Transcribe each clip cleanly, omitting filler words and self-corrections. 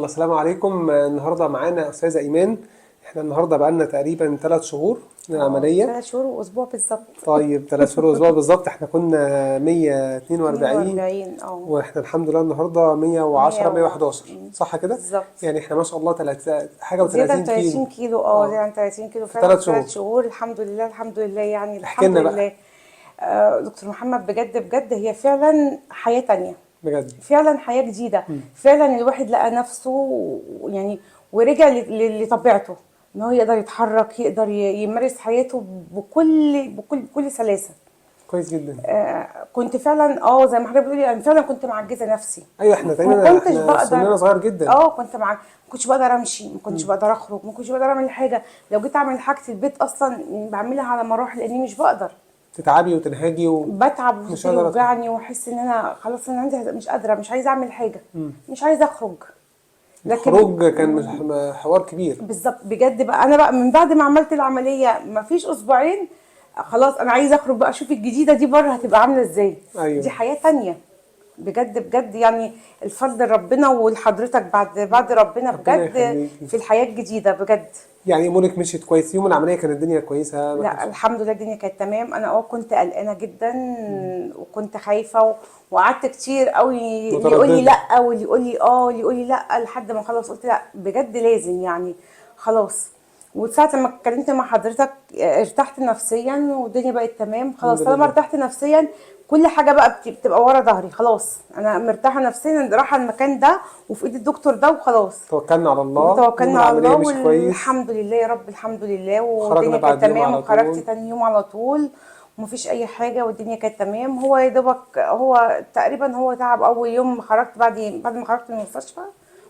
السلام عليكم. النهارده معانا استاذه ايمان. احنا النهارده بقالنا تقريبا 3 شهور من العمليه. 3 شهور واسبوع بالظبط. طيب 3 شهور واسبوع بالظبط. احنا كنا 142 واحنا الحمد لله النهارده 110 111 صح كده؟ بالظبط. يعني احنا ما شاء الله حاجه و30 زيادة 30 كيلو زيادة عن 30 كيلو فعلا في 3 شهور. الحمد لله الحمد لله يعني الحمد لله. دكتور محمد بجد هي فعلا حياة تانية بجد، فعلا حياة جديدة. فعلا الواحد لقى نفسه يعني ورجع لطبيعته، ان هو يقدر يتحرك، يقدر يمارس حياته بكل سلاسة. كويس جدا. كنت فعلا زي ما حضرتك بتقولي انا فعلا كنت معجزه نفسي. ايوه احنا ما كنتش بقدر، سننا صغير جدا. ما كنتش بقدر امشي، ما كنتش بقدر اخرج، ما كنتش بقدر اعمل حاجه. لو جيت اعمل حاجه البيت اصلا بعملها على مراحل لاني مش بقدر. تتعبي وتنهجي بتعب وصدري يوجعني واحس ان انا خلاص انا عندي مش قادره، مش عايزه اعمل حاجه، مش عايزه اخرج. لكن الخروج كان حوار كبير بالظبط. بجد بقى انا بقى من بعد ما عملت العمليه ما فيش اسبوعين خلاص انا عايزه اخرج بقى اشوف الجديده دي بره هتبقى عامله ازاي. أيوة. دي حياه تانية بجد يعني الفضل ربنا ولحضرتك بعد ربنا بجد في الحياه الجديده بجد. يعني امورك مشيت كويس؟ يوم العمليه كانت الدنيا كويسه؟ لا الحمد لله الدنيا كانت تمام. انا كنت قلقانه جدا وكنت خايفه وقعدت كتير قوي اللي يقول لي لا واللي يقول لي واللي يقول لي لا لحد ما خلاص قلت لا بجد لازم يعني خلاص. وساعة ما اتكلمت مع حضرتك ارتحت نفسيا والدنيا بقت تمام خلاص. طالما ارتحت نفسيا كل حاجه بقى بتبقى ورا ظهري خلاص. انا مرتاحه نفسيا رايحه المكان ده وفي ايد الدكتور ده وخلاص. توكلنا على الله. توكلنا على الله والحمد لله يا رب الحمد لله. والدنيا كانت تمام وخرجت تاني يوم على طول ومفيش اي حاجه والدنيا كانت تمام. هو يا دوبك هو تقريبا هو تعب اول يوم خرجت بعد ما خرجت من المستشفى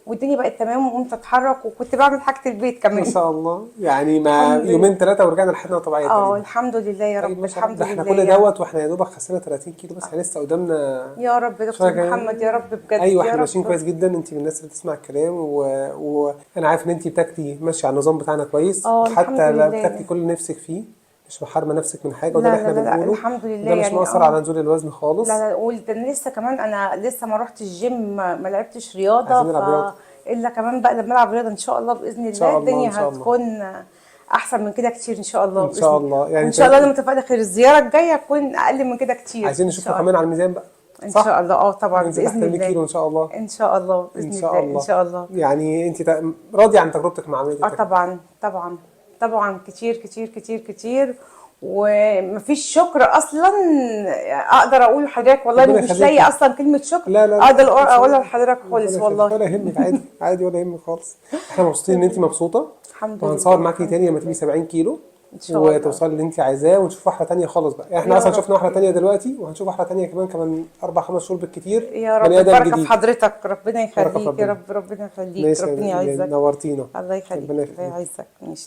والدنيا بقت تمام وقمت اتحرك وكنت بعمل حاجه البيت كمان ما شاء الله. يعني مع يومين 3 ورجعنا لحالنا طبيعيه. الحمد لله يا رب الحمد لله. احنا كل دوت واحنا يا دوبك خسينا 30 كيلو بس احنا لسه قدامنا يا رب دكتور محمد يا رب بجد. ايوه احنا ماشيين كويس جدا. انت من الناس اللي بتسمع الكلام وانا عارف ان انت بتاكلي ماشيه على النظام بتاعنا كويس. حتى بتاكلي كل نفسك فيه، مش محارمه نفسك من حاجه. وده اللي احنا بنقوله. الحمد لله. ده مش مؤثر على نزول الوزن خالص. لا وده لسه كمان انا لسه ما رحتش الجيم ما لعبتش رياضه الا كمان بقى لما العب رياضه ان شاء الله باذن الله الدنيا هتكون احسن من كده كتير ان شاء الله. ان شاء الله يعني ان شاء الله انا متفائله خير. الزياره الجايه هتكون اقل من كده كتير. عايزين نشوفها كمان على الميزان بقى ان شاء الله. طبعا باذن الله كيلو ان شاء الله. ان شاء الله باذن الله ان شاء الله. يعني انت راضيه عن تجربتك مع عمليه طبعا كتير ومفيش شكر اصلا اقدر اقول لحضرتك والله مش لاقي اصلا كلمه شكر اقدر اقولها لحضرتك خالص والله. ولا يهمك عادي ولا يهمك خالص. احنا مبسوطين ان انت مبسوطه. الحمد لله. وهنصور معاكي تاني لما تبقي 70 كيلو ان شاء الله وتوصلي اللي انت عايزاه ونشوف واحده تانيه خالص بقى. يعني احنا اصلا شفنا واحده تانيه دلوقتي وهنشوف واحده تانيه كمان 4-5 شهور بالكتير. يا رب بركه في حضرتك. ربنا يخليك يا رب. ربنا يخليك. ربنا يعزك. نورتينا. الله يخليك. الله يعزك. ماشي.